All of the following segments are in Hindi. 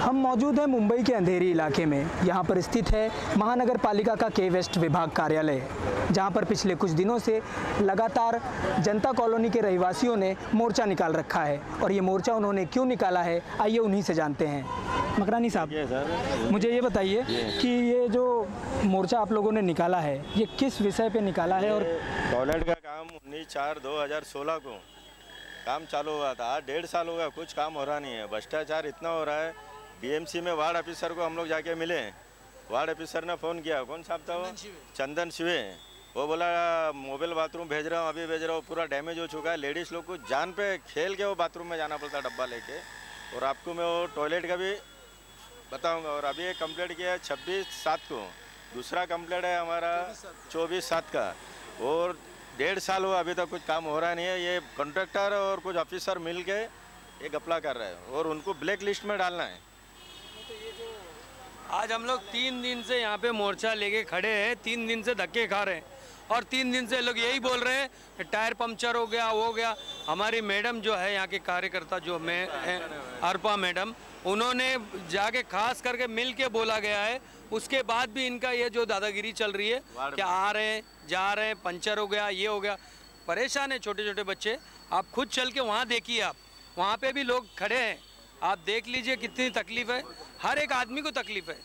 हम मौजूद हैं मुंबई के अंधेरी इलाके में। यहाँ पर स्थित है महानगर पालिका का के वेस्ट विभाग कार्यालय, जहाँ पर पिछले कुछ दिनों से लगातार जनता कॉलोनी के रहवासियों ने मोर्चा निकाल रखा है। और ये मोर्चा उन्होंने क्यों निकाला है, आइए उन्हीं से जानते हैं। मकरानी साहब, मुझे ये बताइए कि ये जो मोर्चा आप लोगों ने निकाला है, ये किस विषय पे निकाला है? और टॉयलेट का काम 19/4/2016 को काम चालू हुआ था। 1.5 साल हो गया, कुछ काम हो रहा नहीं है। भ्रष्टाचार इतना हो रहा है। बीएमसी में वार्ड ऑफिसर को हम लोग जाके मिले। वार्ड ऑफिसर ने फ़ोन किया, कौन साहब था वो? चंदन शिवे। वो बोला मोबाइल बाथरूम भेज रहा हूँ, अभी भेज रहा हूँ। पूरा डैमेज हो चुका है। लेडीज़ लोग को जान पे खेल के वो बाथरूम में जाना पड़ता है डब्बा लेके। और आपको मैं वो टॉयलेट का भी बताऊँगा। और अभी एक कंप्लेंट किया है 26/7 को। दूसरा कंप्लेंट है हमारा 24/7 का। और 1.5 साल हुआ, अभी तक कुछ काम हो रहा नहीं है। ये कॉन्ट्रैक्टर और कुछ ऑफिसर मिल के ये घपला कर रहे हैं और उनको ब्लैक लिस्ट में डालना है। आज हम लोग 3 दिन से यहाँ पे मोर्चा लेके खड़े हैं। 3 दिन से धक्के खा रहे हैं और 3 दिन से लोग यही बोल रहे हैं टायर पंक्चर हो गया, वो हो गया। हमारी मैडम जो है यहाँ के कार्यकर्ता जो मैं अर्पा मैडम, उन्होंने जाके खास करके मिल के बोला गया है। उसके बाद भी इनका ये जो दादागिरी चल रही है कि आ रहे हैं जा रहे हैं, पंचर हो गया, ये हो गया। परेशान है छोटे छोटे बच्चे। आप खुद चल के वहाँ देखिए, आप वहाँ पे भी लोग खड़े हैं, आप देख लीजिए कितनी तकलीफ है। हर एक आदमी को तकलीफ है।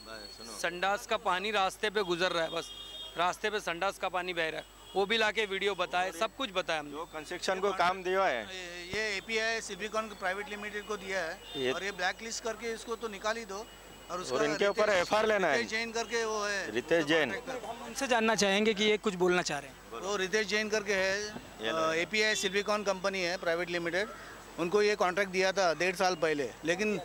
संडास का पानी रास्ते पे गुजर रहा है, बस रास्ते पे संडास का पानी बह रहा है। वो भी लाके वीडियो बताए, सब कुछ बताया हमने। जो कंस्ट्रक्शन को काम दिया है ये एपीआई सिलिकॉन प्राइवेट लिमिटेड को दिया है और ये ब्लैक लिस्ट करके इसको तो निकाल ही दो। और इनके ऊपर एफआईआर लेना है। रितेश जैन करके वो है, रितेश जैन। हम उनसे जानना चाहेंगे कि ये कुछ बोलना चाह रहे हैं। वो रितेश जैन करके है, एपीआई सिलिकॉन कंपनी है प्राइवेट लिमिटेड। उनको ये कॉन्ट्रैक्ट दिया था 1.5 साल पहले, लेकिन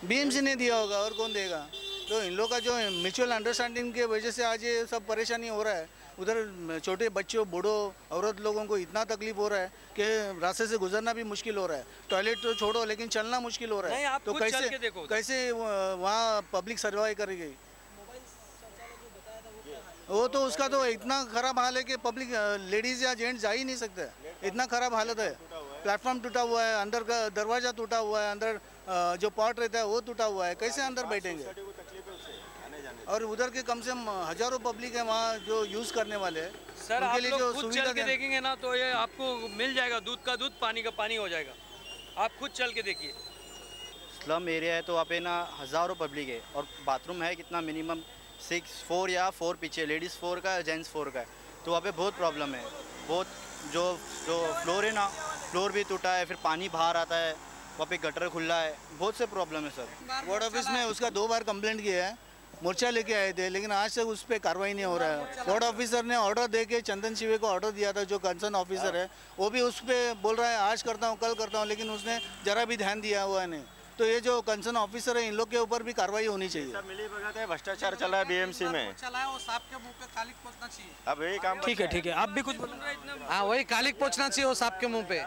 बीएमसी ने दिया होगा और कौन देगा। तो इन लोग का जो म्यूचुअल अंडरस्टैंडिंग की वजह से आज ये सब परेशानी हो रहा है। उधर छोटे बच्चों, बूढ़ों, औरत लोगों को इतना तकलीफ हो रहा है कि रास्ते से गुजरना भी मुश्किल हो रहा है। टॉयलेट तो छोड़ो, लेकिन चलना मुश्किल हो रहा है। तो कैसे वहाँ पब्लिक सर्वाइव करेगी? वो तो उसका तो इतना ख़राब हाल है कि पब्लिक लेडीज़ या जेंट्स जा ही नहीं सकते। इतना ख़राब हालत है। प्लेटफॉर्म टूटा हुआ है, अंदर का दरवाज़ा टूटा हुआ है, अंदर जो पॉट रहता है वो टूटा हुआ है। कैसे अंदर बैठेंगे? और उधर के कम से कम हज़ारों पब्लिक है वहाँ जो यूज़ करने वाले हैं। सर आप लोग खुद चल के देखेंगे ना तो ये आपको मिल जाएगा। दूध का दूध, पानी का पानी हो जाएगा। आप खुद चल के देखिए। स्लम एरिया है तो वहाँ पे ना हज़ारों पब्लिक है और बाथरूम है कितना, मिनिमम 4 या 4 पीछे, लेडीज़ 4 का, जेंट्स 4 का है। तो वहाँ पे बहुत प्रॉब्लम है। बहुत जो फ्लोर है ना, फ्लोर भी टूटा है, फिर पानी बाहर आता है, वहाँ पे गटर खुला है, बहुत से प्रॉब्लम है सर। वार्ड ऑफिस में उसका 2 बार कंप्लेंट किया है, मोर्चा लेके आए थे, लेकिन आज तक उस पर कार्रवाई नहीं हो रहा है। वार्ड ऑफिसर ने ऑर्डर दे के चंदन शिवे को ऑर्डर दिया था, जो कंसर्न ऑफिसर है, वो भी उस पर बोल रहा है आज करता हूँ, कल करता हूँ, लेकिन उसने ज़रा भी ध्यान दिया हुआ नहीं। तो ये जो कंसर्न ऑफिसर है, इन लोग के ऊपर भी कार्रवाई होनी चाहिए। मिली भगत है, भ्रष्टाचार चला है बीएमसी में। वो सांप के मुंह पे कालिक पोंछना चाहिए। अब यही काम। ठीक है, आप भी कुछ बोलो। हाँ, वही कालिक पोंछना चाहिए वो सांप के मुंह पे।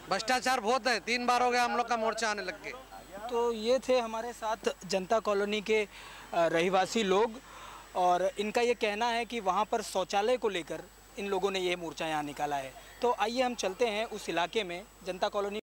भ्रष्टाचार बहुत है। 3 बार हो गया हम लोग का मोर्चा आने लग के। तो ये थे हमारे साथ जनता कॉलोनी के रहवासी लोग, और इनका ये कहना है कि वहाँ पर शौचालय को लेकर इन लोगों ने ये मोर्चा यहाँ निकाला है। तो आइए हम चलते हैं उस इलाके में, जनता कॉलोनी।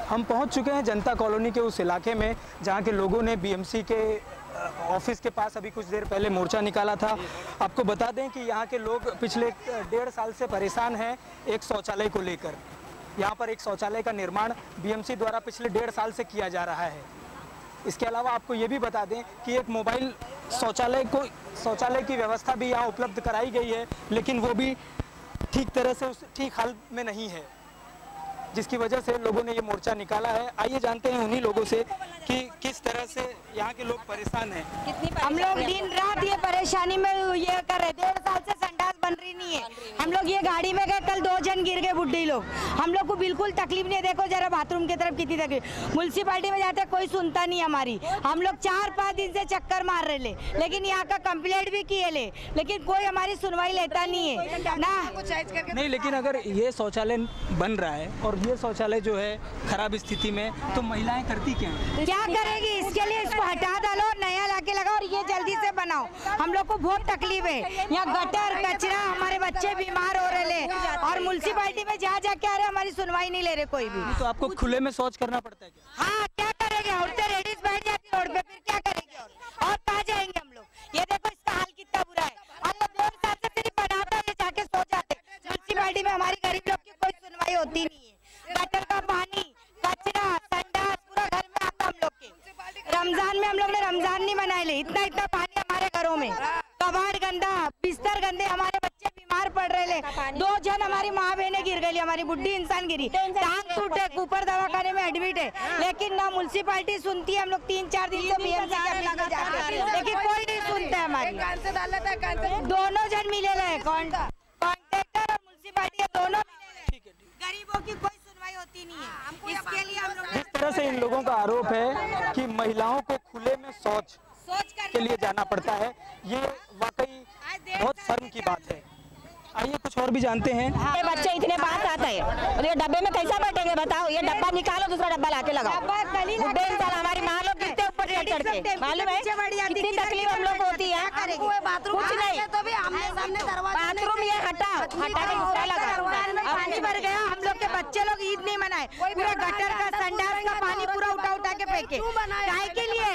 हम पहुंच चुके हैं जनता कॉलोनी के उस इलाके में जहां के लोगों ने बीएमसी के ऑफिस के पास अभी कुछ देर पहले मोर्चा निकाला था। आपको बता दें कि यहां के लोग पिछले 1.5 साल से परेशान हैं एक शौचालय को लेकर। यहां पर एक शौचालय का निर्माण बीएमसी द्वारा पिछले 1.5 साल से किया जा रहा है। इसके अलावा आपको ये भी बता दें कि एक मोबाइल शौचालय की व्यवस्था भी यहाँ उपलब्ध कराई गई है, लेकिन वो भी ठीक तरह से ठीक हाल में नहीं है, जिसकी वजह से लोगों ने ये मोर्चा निकाला है। आइए जानते हैं उन्हीं लोगों से कि किस तरह से यहाँ के लोग परेशान हैं। हम लोग दिन रात ये परेशानी में ये कर रहे। 1.5 साल से संडास बन रही नहीं है। हम लोग ये गाड़ी में गए, कल 2 जन गिर गए बुढ़ी लोग। हम लोग को बिल्कुल तकलीफ नहीं है। देखो जरा बाथरूम की तरफ कितनी तकलीफ। म्युनिसिपैलिटी में जाते कोई सुनता नहीं हमारी। हम लोग 4-5 दिन से चक्कर मार रहे ले, लेकिन यहाँ का कंप्लेंट भी किए ले, लेकिन कोई हमारी सुनवाई लेता नहीं है ना। नहीं, लेकिन अगर ये शौचालय बन रहा है और ये शौचालय जो है खराब स्थिति में, तो महिलाएं करती क्या है? क्या करेगी? इसके लिए इसको हटा डालो, नया लाके लगाओ और ये जल्दी से बनाओ। हम लोग को बहुत तकलीफ है। यहाँ गटर कचरा, हमारे बच्चे बीमार हो रहे ले, और म्युनिसिपैलिटी में जा जाके आ रहे, हमारी सुनवाई नहीं ले रहे कोई भी। तो आपको खुले में शौच करना पड़ता है क्या? हाँ, क्या करेंगे? औरतें लेडीज बैठ जाती रोड पे, फिर क्या करेंगे? और कहाँ जाएंगे हम लोग? ये देखो इसका हाल कितना बुरा है। हम लोग 2 साल से सिर्फ बनाता है, जाके सो जाते। म्युनिसिपैलिटी में हमारी गरीब लोग की कोई सुनवाई होती नहीं है। गटर का पानी, कचरा, संडास पूरा घर में आता हम लोग के। रमजान में हम लोग ने रमजान नहीं मनाए ले, इतना इतना पानी हमारे घरों में। कबाड़ गंदा, बिस्तर गंदे, हमारे बच्चे बीमार पड़ रहे ले। 2 जन हमारी माँ बहने गिर गई, हमारी बुढ़ी इंसान गिरी, टांग टूटे, ऊपर दवाखाने में एडमिट है। लेकिन ना म्युनिसिपैलिटी सुनती है। हम लोग 3-4 दिन से बीएमसी के ऑफिस में जाते हैं, लेकिन कोई नहीं सुनता है हमारी। दोनों जन मिले रहे, कॉन्ट्रैक्टर और म्युनिसिपैलिटी दोनों मिले रहे। गरीबों की कोई सुनवाई होती नहीं है। इसके लिए हम लोग, जिस तरह से इन लोगों का आरोप है कि महिलाओं को खुले में शौच के लिए जाना पड़ता है, ये वाकई बहुत शर्म की बात है। आइए कुछ और भी जानते हैं। ये बच्चे इतने पास आते हैं और ये डब्बे में कैसा बैठेंगे बताओ? ये डब्बा निकालो, दूसरा डब्बा लाके लगाओ। बुढ़े इंसान, हमारी माँ लोग कितने ऊपर चढ़ के, मालूम है कितनी तकलीफ हम लोग को होती है। कुछ नहीं, बाथरूम ये हटा के दूसरा लगा। पानी भर गया, हम लोग के बच्चे लोग ईद नहीं मनाए। पूरा गटर का, संडास का पानी पूरा उठा के फेंके। काय के लिए?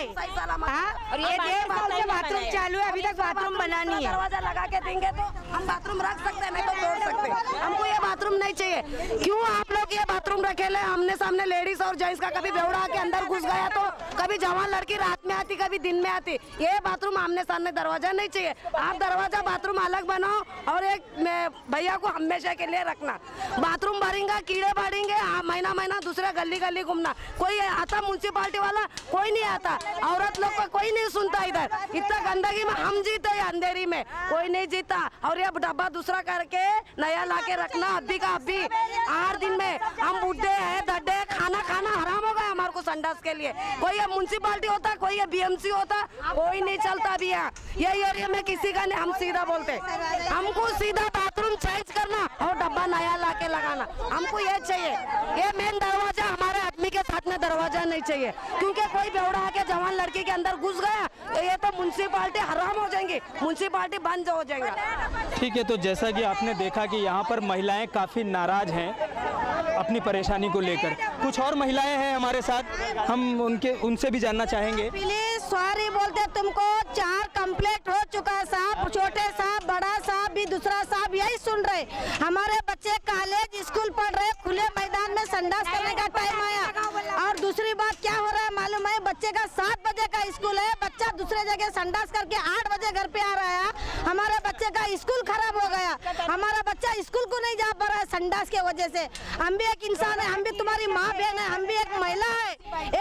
और ये 1.5 साल से बाथरूम चालू है, अभी तक बाथरूम बना नहीं है। दरवाजा लगा के देंगे तो हम बाथरूम रख सकते हैं, नहीं तो तोड़ सकते हैं। हमको ये बाथरूम नहीं चाहिए। क्यों आप लोग ये बाथरूम रखे ले? हमने सामने लेडीज और जेंट्स का कभी बेवड़ा के अंदर घुस गया तो कभी जवान लड़की रात में आती, कभी दिन में आती। ये बाथरूम आमने सामने दरवाजा नहीं चाहिए। आप दरवाजा बाथरूम अलग बनाओ और एक भैया को हमेशा के लिए रखना। बाथरूम भरेंगे, कीड़े बढ़ेंगे, महीना दूसरा गली गली घूमना। कोई आता म्युनिसिपैलिटी वाला? कोई नहीं आता। औरत लोग को कोई नहीं सुनता। इधर इतना गंदगी में हम जीते हैं, अंधेरी में कोई नहीं जीता। और ये डब्बा दूसरा करके नया लाके रखना। अभी का अभी 8 दिन में हम बुढ़े हैं, दड्डे, खाना हराम हो गया हमारे को संडास के लिए। कोई ये म्युनिसिपैलिटी होता, कोई ये बीएमसी होता, कोई नहीं चलता भी है। ये एरिया में किसी का नहीं। हम सीधा बोलते, हमको सीधा बाथरूम चेंज करना और डब्बा नया लाके लगाना। हमको ये चाहिए। ये मेन दरवाजा हमारे आदमी के साथ में दरवाजा नहीं चाहिए, क्योंकि कोई बेवड़ा आके जवान लड़की के अंदर घुस गया तो ये तो म्युनिसिपैलिटी हराम हो जाएंगी, म्युनिसिपैलिटी बंद हो जाएगा। ठीक है, तो जैसा कि आपने देखा कि यहाँ पर महिलाएं काफ़ी नाराज हैं अपनी परेशानी को लेकर। कुछ और महिलाएं हैं हमारे साथ, हम उनसे भी जानना चाहेंगे। प्लीज सॉरी बोलते तुमको 4 कंप्लेंट हो चुका है साहब, छोटे साहब, बड़ा साहब भी, दूसरा साहब यही सुन रहे। हमारे बच्चे कॉलेज स्कूल पढ़ रहे, खुले मैदान में संडास करने का टाइम आया। और दूसरी बात क्या हो रहा है मालूम है? बच्चे का 7 बजे का स्कूल है, बच्चा दूसरे जगह संडास करके 8 बजे घर पे आ रहा है। हमारे बच्चे का स्कूल खराब हो गया। हमारा बच्चा स्कूल को नहीं जा पा रहा है संडास के वजह से। हम भी एक इंसान है, हम भी तुम्हारी माँ बहन है, हम भी एक महिला है।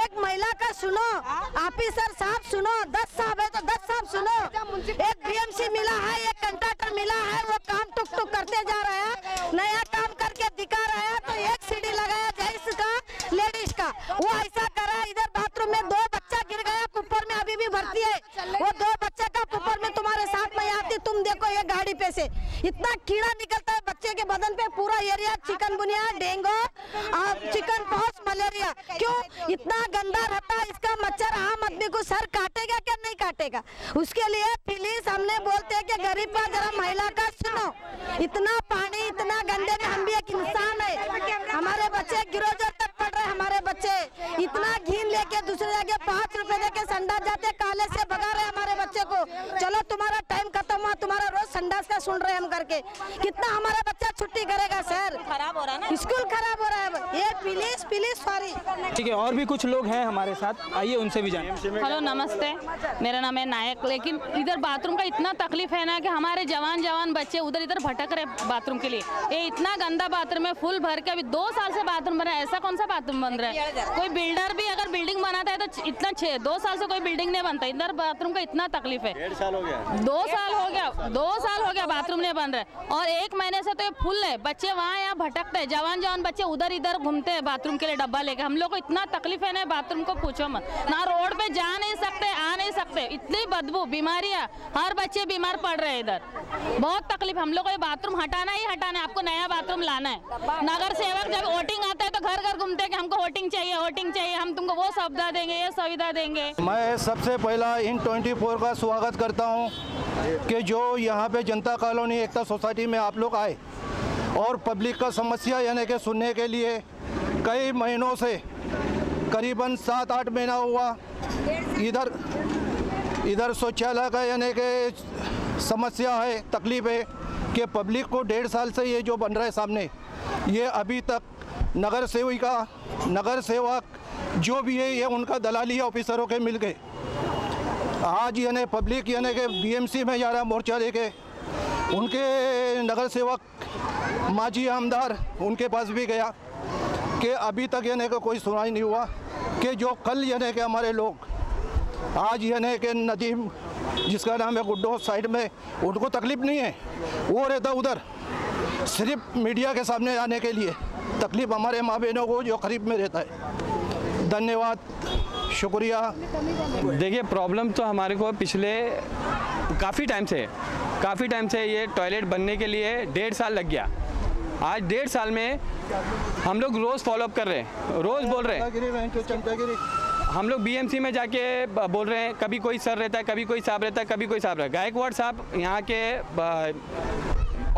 एक महिला का सुनो, ऑफिसर साहब सुनो, 10 साहब है तो 10 साहब सुनो। एक बीएमसी मिला है, एक कंट्रैक्टर मिला है, वो काम टुक टुक करते जा रहा है, नया काम करके दिखा रहा है। तो एक सीढ़ी लगाया जेंट्स का, लेडीज का, वो ऐसा करा। इधर बाथरूम में 2 बच्चा गिर गया, कुपर में अभी भी भर्ती है। वो 2 बच्चा का कुपर में तुम्हारे साथ में आती, तुम देखो ये गाड़ी पे से इतना कीड़ा निकलता है बच्चे के बदन पे। पूरा एरिया चिकनगुनिया, डेंगू और चिकन पॉक्स, मलेरिया। क्यों इतना गंदा रहता है? इसका मच्छर आम आदमी को सर काटेगा क्या नहीं काटेगा? उसके लिए प्लीज हमने बोलते हैं कि गरीब का जरा महिला का सुनो। इतना पानी, इतना गंदे में हम भी एक इंसान है। हमारे बच्चे गिरोजर तक पढ़ रहे, हमारे बच्चे इतना घीन लेके दूसरे जगह 5 रुपए देके संडास जाते, कॉलेज से भगा रहे हमारे बच्चे को। चलो तुम्हारा टाइम खत्म हुआ, तुम्हारा रोज संडास का सुन रहे हम करके। कितना हमारा बच्चा छुट्टी करेगा सर? खराब हो रहा है ना, स्कूल खराब हो रहा है। ये प्लीज सॉरी। ठीक है, और भी कुछ लोग हैं हमारे साथ, आइए उनसे भी जानें। हेलो नमस्ते, मेरा नाम है नायक। लेकिन इधर बाथरूम का इतना तकलीफ है ना कि हमारे जवान बच्चे उधर इधर भटक रहे बाथरूम के लिए। ये इतना गंदा बाथरूम है, फुल भर के। अभी 2 साल से बाथरूम बना है, ऐसा कौन सा बाथरूम बन रहा है? कोई बिल्डर भी अगर बिल्डिंग बनाता है तो इतना 2 साल से कोई बिल्डिंग नहीं बनता, इधर बाथरूम का इतना तकलीफ है। 1.5 साल हो गया, 2 साल हो गया, 2 साल हो गया बाथरूम नहीं बन रहे, और 1 महीने से तो ये फुल है, बच्चे वहाँ यहाँ भटकते हैं, जवान बच्चे उधर इधर घूमते हैं बाथरूम के लिए डब्बा लेके। हम लोग को इतना तकलीफ है ना बाथरूम को पूछो मत, ना रोड पे जा नहीं सकते, आ नहीं सकते, इतनी बदबू, बीमारियाँ, हर बच्चे बीमार पड़ रहे हैं इधर, बहुत तकलीफ। हम लोग को ये बाथरूम हटाना ही हटाना है, आपको नया बाथरूम लाना है। नगर सेवक जब वोटिंग आता है तो घर घर घूमते हैं कि हमको वोटिंग चाहिए, हम तुमको वो सुविधा देंगे, ये सुविधा देंगे। मैं सबसे पहला इन 24 का स्वागत करता हूं कि जो यहाँ पे जनता कॉलोनी एकता सोसाइटी में आप लोग आए और पब्लिक का समस्या यानी कि सुनने के लिए कई महीनों से, करीबन 7-8 महीना हुआ, इधर शौचालय का यानी कि समस्या है, तकलीफ है कि पब्लिक को 1.5 साल से ये जो बन रहा है सामने, ये अभी तक नगर सेवक जो भी है ये उनका दलाली ऑफिसरों के मिल गए। आज यानी पब्लिक यानी कि बीएमसी में जा रहा मोर्चा लेके, उनके नगर सेवक माजी आमदार उनके पास भी गया कि अभी तक यानी कि कोई सुनाई नहीं हुआ कि जो कल यानी कि हमारे लोग आज यानी कि नदीम जिसका नाम है गुड्डो साइड में, उनको तकलीफ नहीं है, वो रहता उधर सिर्फ मीडिया के सामने आने के लिए, तकलीफ हमारे माँ बहनों को जो करीब में रहता है। धन्यवाद, शुक्रिया। देखिए प्रॉब्लम तो हमारे को पिछले काफ़ी टाइम से ये टॉयलेट बनने के लिए 1.5 साल लग गया। आज 1.5 साल में हम लोग रोज़ फॉलोअप कर रहे हैं, रोज़ बोल रहे हैं, हम लोग बीएमसी में जाके बोल रहे हैं, कभी कोई सर रहता है, कभी कोई साहब रहता है, कभी कोई साहब रहता है। गायकवाड़ साहब यहाँ के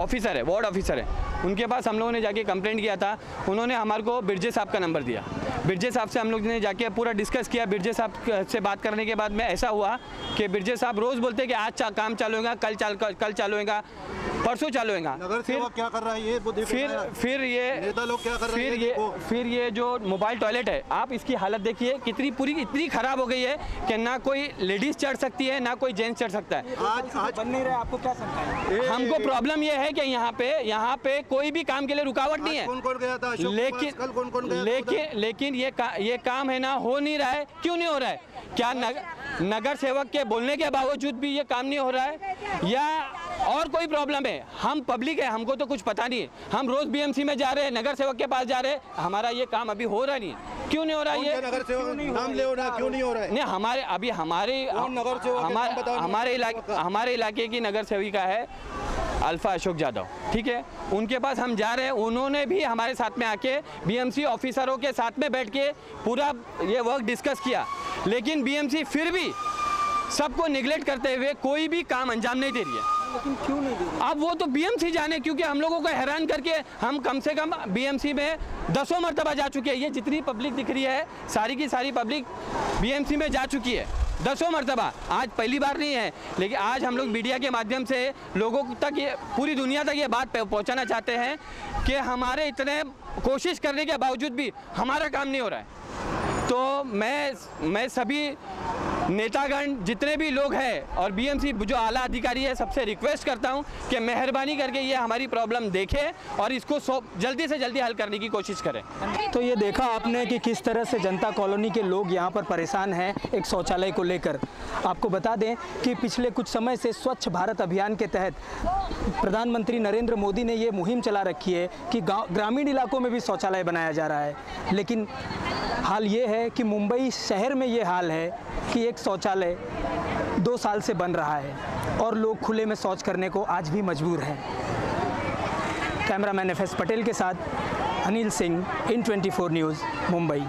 ऑफिसर है, वार्ड ऑफिसर है, उनके पास हम लोगों ने जाके कंप्लेंट किया था, उन्होंने हमारे को बिरजे साहब का नंबर दिया। बिरजे साहब से हम लोग ने जाके पूरा डिस्कस किया। बिरजे साहब से बात करने के बाद में ऐसा हुआ कि बिरजे साहब रोज़ बोलते हैं कि आज काम चालू होगा, कल चालू होगा, परसों चालू होगा। क्या कर रहा है ये फिर ये जो मोबाइल टॉयलेट है, आप इसकी हालत देखिए इतनी खराब हो गई है कि ना कोई लेडीज चढ़ सकती है, ना कोई जेंट्स चढ़ सकता है। आज बन नहीं रहा, आपको क्या लगता है? हमको प्रॉब्लम ये है कि यहाँ पे कोई भी काम के लिए रुकावट नहीं है, कौन गया था? लेकिन ये काम है ना, हो नहीं रहा है। क्यों नहीं हो रहा है? क्या नगर सेवक के बोलने के बावजूद भी ये काम नहीं हो रहा है, या और कोई प्रॉब्लम है? हम पब्लिक है, हमको तो कुछ पता नहीं है, हम रोज बीएमसी में जा रहे हैं, नगर सेवक के पास जा रहे हैं, हमारा ये काम अभी हो रहा नहीं है। क्यों नहीं हो रहा है? ये नगर सेवक नाम ले रहा, क्यों नहीं हो रहा है? नहीं, हमारे इलाके की नगर सेविका है अल्फा अशोक यादव, ठीक है, उनके पास हम जा रहे हैं। उन्होंने भी हमारे साथ में आके बीएमसी ऑफिसरों के साथ में बैठ के पूरा ये वर्क डिस्कस किया, लेकिन बीएमसी फिर भी सबको निगलेक्ट करते हुए कोई भी काम अंजाम नहीं दे रही है। लेकिन क्यों नहीं दे रही? अब वो तो बीएमसी जाने, क्योंकि हम लोगों को हैरान करके हम कम से कम बीएमसी में 10 मरतबा जा चुके हैं। ये जितनी पब्लिक दिख रही है, सारी की सारी पब्लिक बीएमसी में जा चुकी है 10 मरतबा। आज पहली बार नहीं है, लेकिन आज हम लोग मीडिया के माध्यम से लोगों तक, ये पूरी दुनिया तक ये बात पहुंचाना चाहते हैं कि हमारे इतने कोशिश करने के बावजूद भी हमारा काम नहीं हो रहा है। तो मैं सभी नेतागण जितने भी लोग हैं और बीएमसी जो आला अधिकारी है, सबसे रिक्वेस्ट करता हूं कि मेहरबानी करके ये हमारी प्रॉब्लम देखें और इसको जल्दी से जल्दी हल करने की कोशिश करें। तो ये देखा आपने कि किस तरह से जनता कॉलोनी के लोग यहाँ पर परेशान हैं एक शौचालय को लेकर। आपको बता दें कि पिछले कुछ समय से स्वच्छ भारत अभियान के तहत प्रधानमंत्री नरेंद्र मोदी ने ये मुहिम चला रखी है कि ग्रामीण इलाकों में भी शौचालय बनाया जा रहा है, लेकिन हाल ये है कि मुंबई शहर में ये हाल है कि एक शौचालय 2 साल से बन रहा है और लोग खुले में शौच करने को आज भी मजबूर हैं। कैमरामैन FS पटेल के साथ अनिल सिंह, इन 24 न्यूज़, मुंबई।